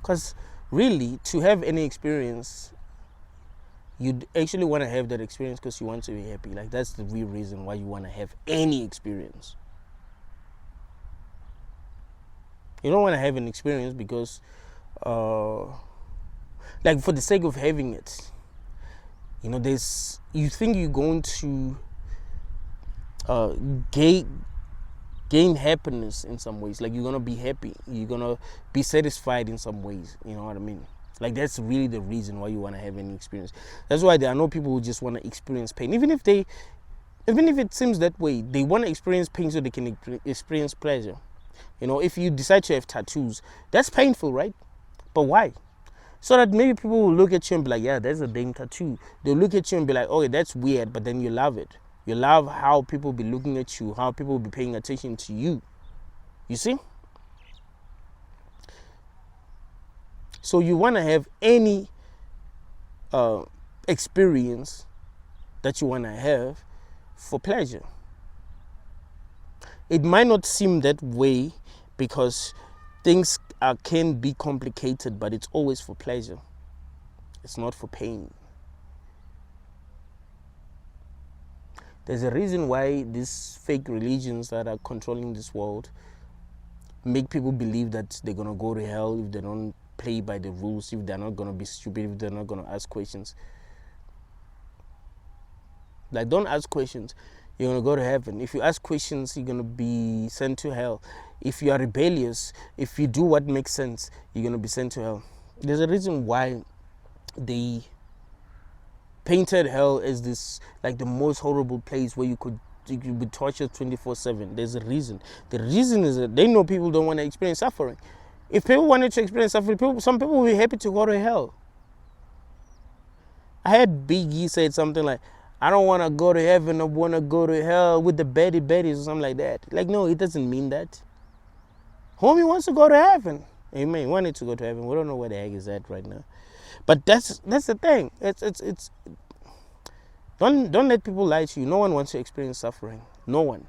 Because really, to have any experience, you'd actually want to have that experience because you want to be happy. Like, that's the real reason why you want to have any experience. You don't want to have an experience because, like, for the sake of having it. You think you're going to gain happiness in some ways. Like, you're going to be happy. You're going to be satisfied in some ways. You know what I mean? Like, that's really the reason why you want to have any experience. That's why there are no people who just want to experience pain. Even if it seems that way, they want to experience pain so they can experience pleasure. If you decide to have tattoos, that's painful, right? But why? So that maybe people will look at you and be like, yeah, that's a damn tattoo. They'll look at you and be like, okay, that's weird, but then you love it. You love how people be looking at you, how people be paying attention to you. You see? So you want to have any experience that you want to have for pleasure. It might not seem that way because things can be complicated, but it's always for pleasure. It's not for pain. There's a reason why these fake religions that are controlling this world make people believe that they're going to go to hell if they don't play by the rules, if they're not going to be stupid, if they're not going to ask questions. Like, don't ask questions. You're going to go to heaven. If you ask questions, you're going to be sent to hell. If you are rebellious, if you do what makes sense, you're going to be sent to hell. There's a reason why they painted hell as this, like, the most horrible place where you could be tortured 24/7. There's a reason. The reason is that they know people don't want to experience suffering. If people wanted to experience suffering, some people will be happy to go to hell. I had Biggie said something like, I don't want to go to heaven, I want to go to hell with the baddies or something like that. Like, no, it doesn't mean that. Homie wants to go to heaven. Amen. He wanted to go to heaven. We don't know where the heck is at right now. But that's the thing. It's don't let people lie to you. No one wants to experience suffering. No one.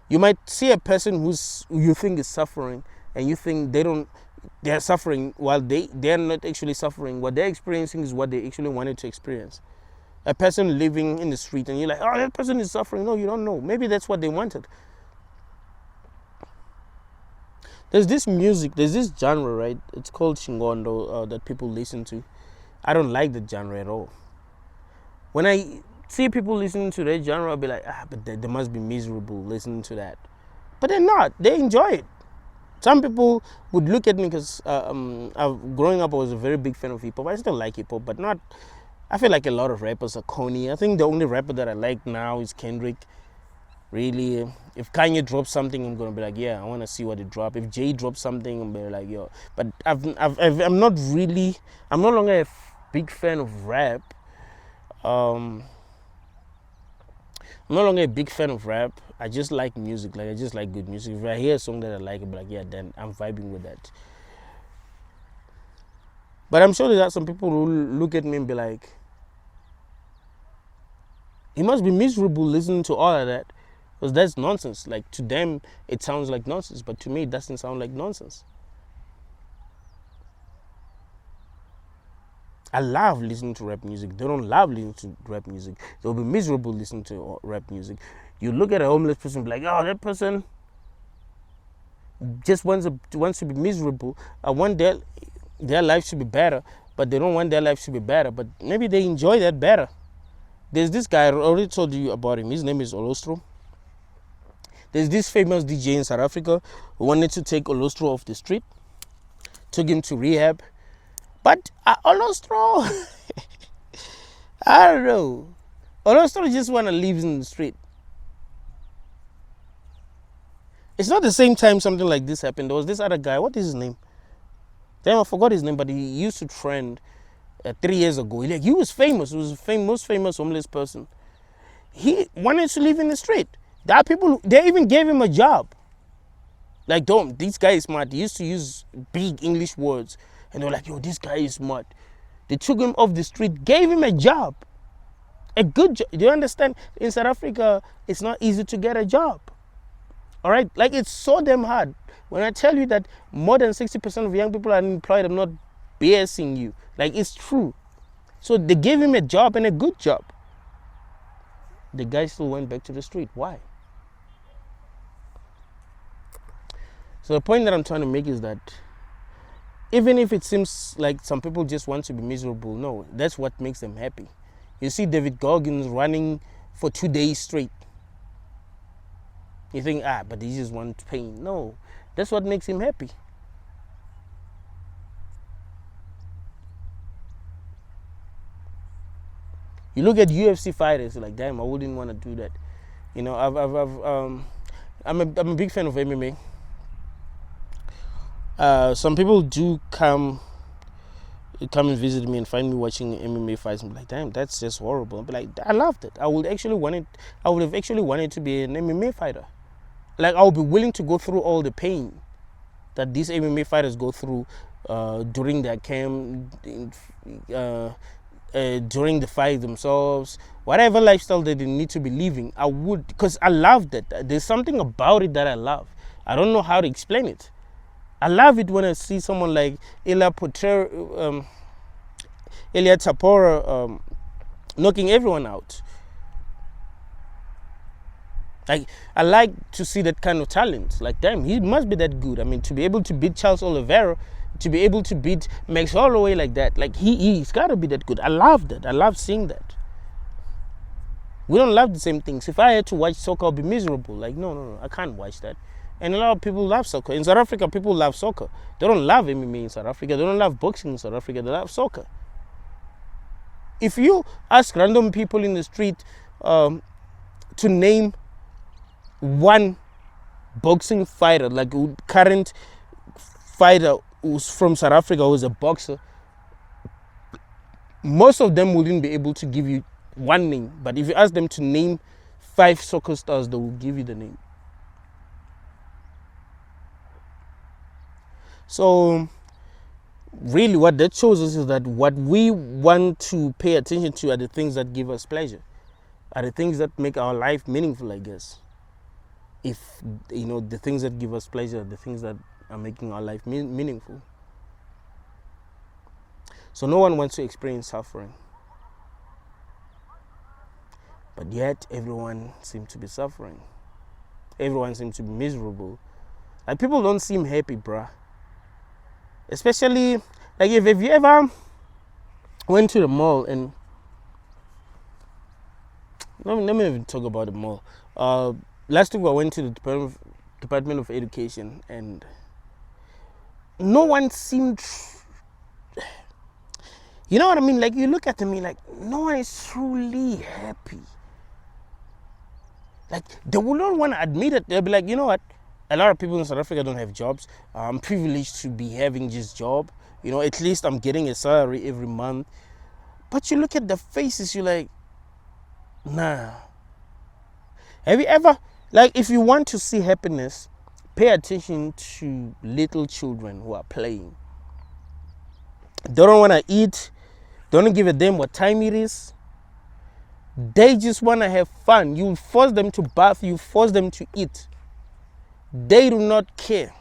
You might see a person you think is suffering, and you think they're suffering while they're not actually suffering. What they're experiencing is what they actually wanted to experience. A person living in the street, and you're like, oh, that person is suffering. No, you don't know. Maybe that's what they wanted. There's this genre, right? It's called Shingondo that people listen to. I don't like the genre at all. When I see people listening to that genre, I'll be like, but they must be miserable listening to that. But they're not. They enjoy it. Some people would look at me because growing up, I was a very big fan of hip-hop. I still like hip-hop, but not... I feel like a lot of rappers are corny. I think the only rapper that I like now is Kendrick. Really, if Kanye drops something, I'm gonna be like, yeah, I want to see what it drops. If Jay drops something, I'm gonna be like, yo. But I'm no longer a big fan of rap. I'm no longer a big fan of rap. I just like music. Like, I just like good music. If I hear a song that I like, I'll be like, yeah, then I'm vibing with that. But I'm sure there are some people who look at me and be like, he must be miserable listening to all of that. Because that's nonsense. Like, to them, it sounds like nonsense. But to me, it doesn't sound like nonsense. I love listening to rap music. They don't love listening to rap music. They'll be miserable listening to rap music. You look at a homeless person and be like, oh, that person just wants to be miserable. I want their life to be better, but they don't want their life to be better. But maybe they enjoy that better. There's this guy, I already told you about him. His name is Olostro. There's this famous DJ in South Africa who wanted to take Olostro off the street, took him to rehab. But Olostro, I don't know. Olostro just want to live in the street. It's not the same time something like this happened. There was this other guy. What is his name? Damn, I forgot his name, but he used to trend 3 years ago. He was famous. He was the most famous homeless person. He wanted to live in the street. There are people, they even gave him a job. Like, don't, this guy is smart. He used to use big English words. And they were like, yo, this guy is smart. They took him off the street, gave him a job. A good job. Do you understand? In South Africa, it's not easy to get a job. All right? Like, it's so damn hard. When I tell you that more than 60% of young people are unemployed, I'm not BSing you. Like, it's true. So they gave him a job, and a good job. The guy still went back to the street. Why? So the point that I'm trying to make is that even if it seems like some people just want to be miserable, no, that's what makes them happy. You see David Goggins running for 2 days straight. You think, but he just wants pain. No, that's what makes him happy. You look at UFC fighters, you're like, damn, I wouldn't want to do that. You know, I'm a big fan of MMA. Some people do come and visit me and find me watching MMA fights and be like, damn, that's just horrible. I'll be like, I loved it. I would have actually wanted to be an MMA fighter. Like, I would be willing to go through all the pain that these MMA fighters go through during their camp, during the fight themselves, whatever lifestyle that they need to be living. I would, because I loved it. There's something about it that I love. I don't know how to explain it. I love it when I see someone like Ilia Tapora knocking everyone out. Like, I like to see that kind of talent. Like, damn, he must be that good. I mean, to be able to beat Charles Oliveira, to be able to beat Max Holloway like that, like, he's got to be that good. I love that. I love seeing that. We don't love the same things. If I had to watch soccer, I'll be miserable. Like, no, I can't watch that. And a lot of people love soccer. In South Africa, people love soccer. They don't love MMA in South Africa. They don't love boxing in South Africa. They love soccer. If you ask random people in the street to name one boxing fighter, like a current fighter who's from South Africa, who's a boxer, most of them wouldn't be able to give you one name. But if you ask them to name 5 soccer stars, they will give you the name. So really what that shows us is that what we want to pay attention to are the things that give us pleasure, are the things that make our life meaningful, I guess. If, you know, the things that give us pleasure are the things that are making our life meaningful. So no one wants to experience suffering. But yet everyone seems to be suffering. Everyone seems to be miserable. Like, people don't seem happy, bruh. Especially, like, if you ever went to the mall and... Let me even talk about the mall. Last week I went to the Department of Education and no one seemed... You know what I mean? Like, you look at me like, no one is truly happy. Like, they will not want to admit it. They'll be like, you know what? A lot of people in South Africa don't have jobs. I'm privileged to be having this job. You know, at least I'm getting a salary every month. But you look at the faces, you're like, nah. Have you ever, like, if you want to see happiness, pay attention to little children who are playing. They don't want to eat. They don't give a damn what time it is. They just want to have fun. You force them to bath. You force them to eat. They do not care.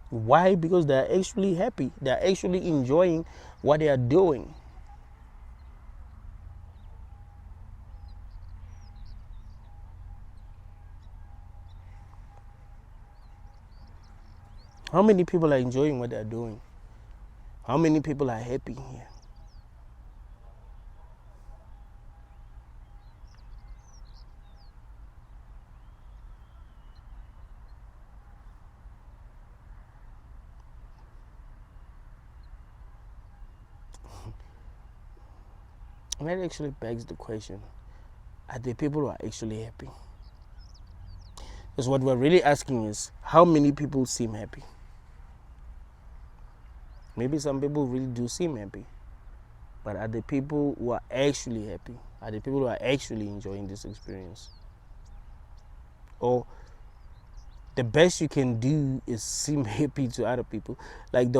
Why? Because they are actually happy. They are actually enjoying what they are doing. How many people are enjoying what they are doing? How many people are happy here? And that actually begs the question, are there people who are actually happy? Because what we're really asking is, how many people seem happy? Maybe some people really do seem happy. But are the people who are actually happy? Are the people who are actually enjoying this experience? Or the best you can do is seem happy to other people? Like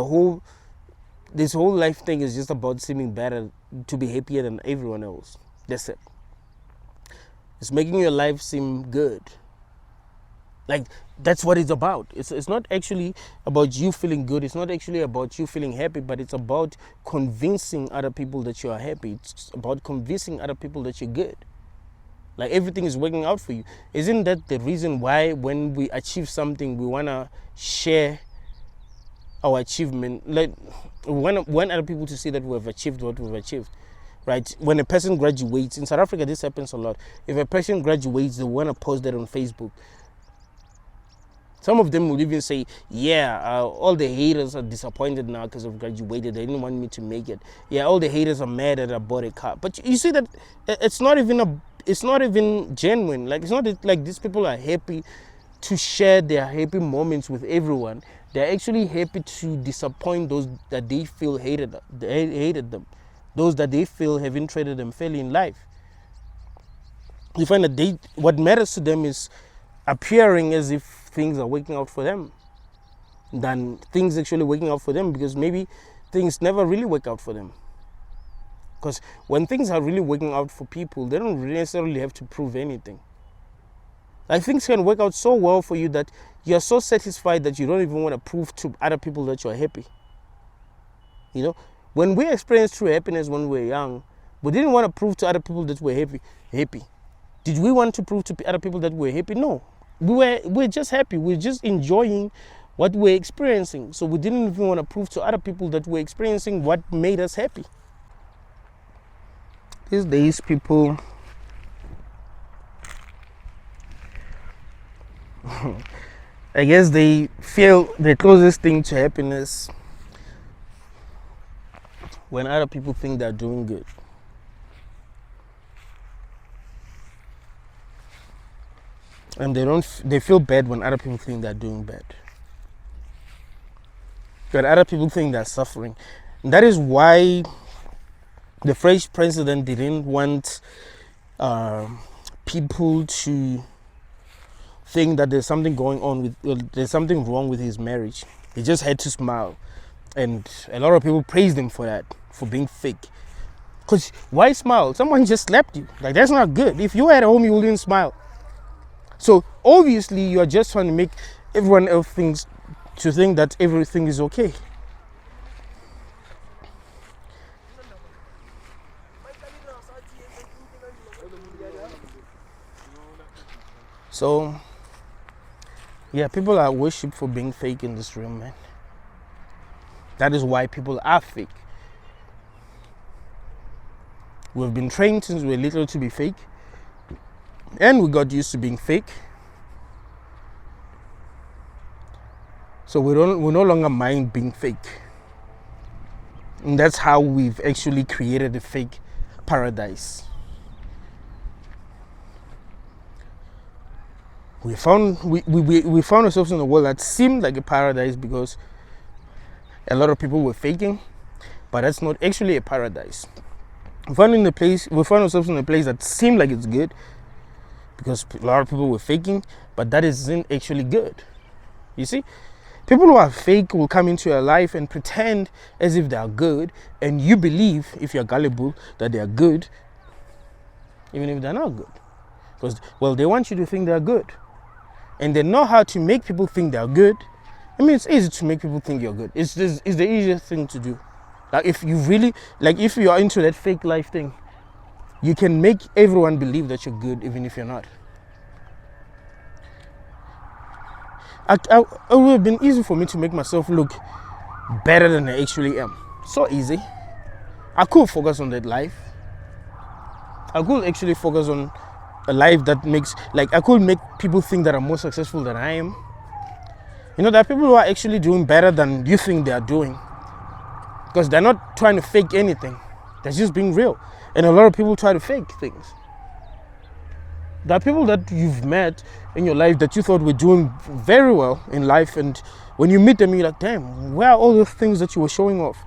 this whole life thing is just about seeming better, to be happier than everyone else. That's it. It's making your life seem good. Like, that's what it's about. It's not actually about you feeling good. It's not actually about you feeling happy, but it's about convincing other people that you are happy. It's about convincing other people that you're good. Like, everything is working out for you. Isn't that the reason why when we achieve something, we want to share our achievement? Like, we want other people to see that we have achieved what we've achieved. Right? When a person graduates, in South Africa, this happens a lot. If a person graduates, they want to post that on Facebook. Some of them will even say, yeah, all the haters are disappointed now because I've graduated. They didn't want me to make it. Yeah, all the haters are mad that I bought a car. But you see that it's not even genuine. Like, it's not like these people are happy to share their happy moments with everyone. They're actually happy to disappoint those that they feel hated them. Those that they feel haven't treated them fairly in life. You find that what matters to them is appearing as if things are working out for them than things actually working out for them, because maybe things never really work out for them. Because when things are really working out for people, they don't necessarily have to prove anything. Like, things can work out so well for you that you're so satisfied that you don't even want to prove to other people that you're happy. You know, when we experienced true happiness when we were young, we didn't want to prove to other people that we're happy. Did we want to prove to other people that we're happy? No. We're just happy. We're just enjoying what we're experiencing. So we didn't even want to prove to other people that we're experiencing what made us happy. These days, people I guess they feel the closest thing to happiness when other people think they're doing good. And they feel bad when other people think they're doing bad. When other people think they're suffering. And that is why the French president didn't want people to think that there's something there's something wrong with his marriage. He just had to smile. And a lot of people praised him for that, for being fake. Because why smile? Someone just slapped you. Like, that's not good. If you were at home, you wouldn't smile. So obviously you are just trying to make everyone else think that everything is okay. So yeah, people are worshipped for being fake in this room, man. That is why people are fake. We've been trained since we were little to be fake. And we got used to being fake. So we no longer mind being fake. And that's how we've actually created a fake paradise. We found ourselves in a world that seemed like a paradise because a lot of people were faking, but that's not actually a paradise. We found ourselves in a place that seemed like it's good because a lot of people were faking, but that isn't actually good. You see, people who are fake will come into your life and pretend as if they are good, and you believe, if you're gullible, that they are good, even if they're not good. Because, well, they want you to think they're good. And they know how to make people think they're good. I mean, it's easy to make people think you're good. It's the easiest thing to do. Like, if you are into that fake life thing, you can make everyone believe that you're good, even if you're not. It would have been easy for me to make myself look better than I actually am. So easy. I could focus on that life. I could actually focus on a life that I could make people think that I'm more successful than I am. You know, there are people who are actually doing better than you think they are doing. Because they're not trying to fake anything. They're just being real. And a lot of people try to fake things. There are people that you've met in your life that you thought were doing very well in life, and when you meet them, you're like, damn, where are all those things that you were showing off?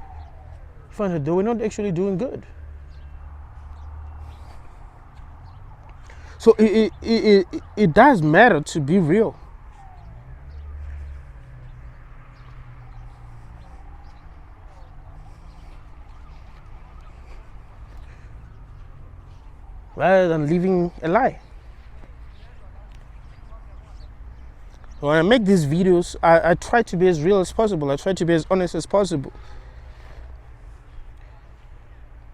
You find that they were not actually doing good. So it does matter to be real. Rather than living a lie. When I make these videos, I try to be as real as possible. I try to be as honest as possible.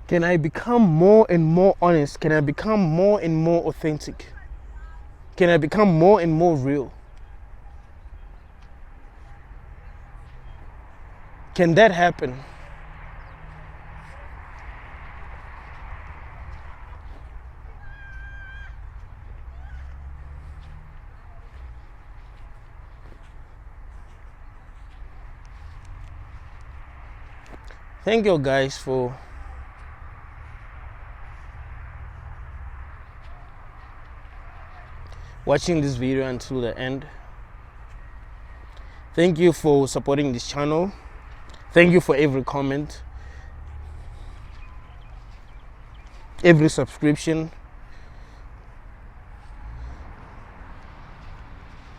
Can I become more and more honest? Can I become more and more authentic? Can I become more and more real? Can that happen? Thank you guys for watching this video until the end. Thank you for supporting this channel. Thank you for every comment, every subscription.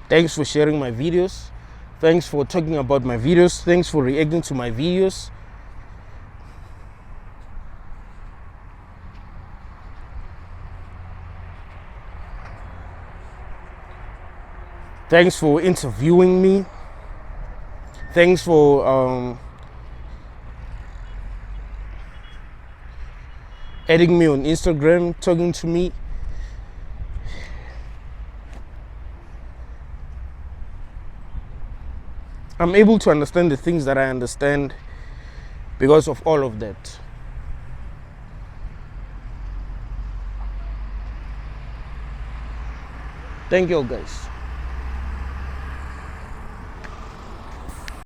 Thanks for sharing my videos. Thanks for talking about my videos. Thanks for reacting to my videos. Thanks for interviewing me. Thanks for adding me on Instagram, talking to me. I'm able to understand the things that I understand because of all of that. Thank you, guys.